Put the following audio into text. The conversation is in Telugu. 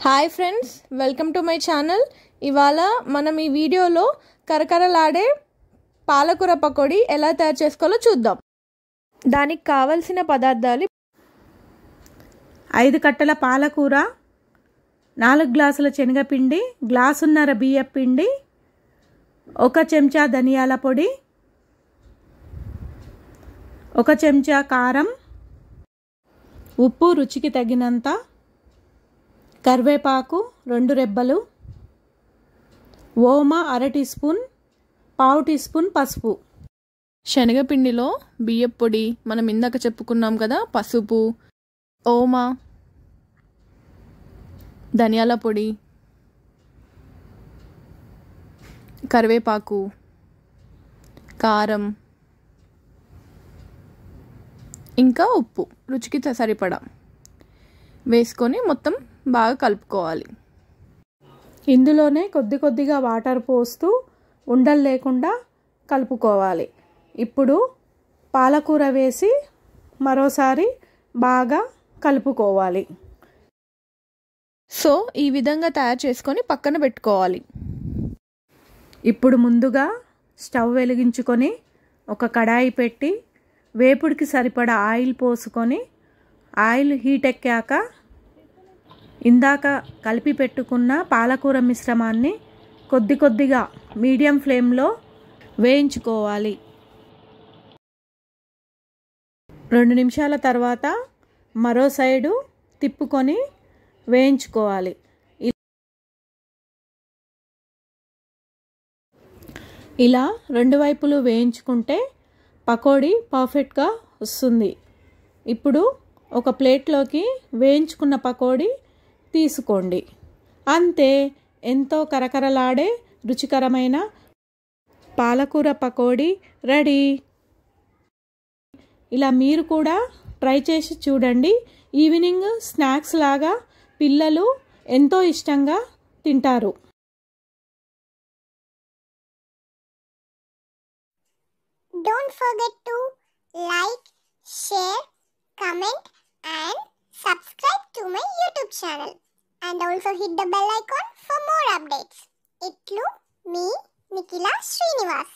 Hi friends, welcome to my channel. ఇవాళ మనం ఈ వీడియోలో కరకరలాడే పాలకూర పకోడీ ఎలా తయారు చేసుకోవాలో చూద్దాం. దానికి కావలసిన పదార్థాలు: 5 కట్టల పాలకూర, 4 గ్లాసుల శనగపిండి, గ్లాసున్నర బియ్యం పిండి, 1 చెంచా ధనియాల పొడి, 1 చెంచా కారం, ఉప్పు రుచికి తగినంత, కరివేపాకు 2 రెబ్బలు, ఓమ 1/2 టీ స్పూన్, 1/2 టీ స్పూన్ పసుపు. శనగపిండిలో బియ్యం పొడి, మనం ఇందాక చెప్పుకున్నాం కదా, పసుపు, ఓమ, ధనియాల పొడి, కరివేపాకు, కారం, ఇంకా ఉప్పు రుచికి సరిపడా వేసుకొని మొత్తం బాగా కలుపుకోవాలి. ఇందులోనే కొద్దిగా వాటర్ పోస్తూ ఉండలు లేకుండా కలుపుకోవాలి. ఇప్పుడు పాలకూర వేసి మరోసారి బాగా కలుపుకోవాలి. సో ఈ విధంగా తయారు చేసుకొని పక్కన పెట్టుకోవాలి. ఇప్పుడు ముందుగా స్టవ్ వెలిగించుకొని ఒక కడాయి పెట్టి వేపుడికి సరిపడా ఆయిల్ పోసుకొని, ఆయిల్ హీట్ ఎక్కాక ఇందాక కలిపి పెట్టుకున్న పాలకూర మిశ్రమాన్ని కొద్దిగా మీడియం ఫ్లేమ్లో వేయించుకోవాలి. 2 నిమిషాల తర్వాత మరో సైడు తిప్పుకొని వేయించుకోవాలి. ఇలా 2 వైపులు వేయించుకుంటే పకోడీ పర్ఫెక్ట్గా వస్తుంది. ఇప్పుడు ఒక ప్లేట్లోకి వేయించుకున్న పకోడీ తీసుకోండి. అంతే, ఎంతో కరకరలాడే రుచికరమైన పాలకూర పకోడీ రెడీ. ఇలా మీరు కూడా ట్రై చేసి చూడండి. ఈవినింగ్ స్నాక్స్ లాగా పిల్లలు ఎంతో ఇష్టంగా తింటారు. Don't forget to like, share, comment and subscribe to my YouTube channel. And also hit the bell icon for more updates. Itlu me, Nikila Srinivas.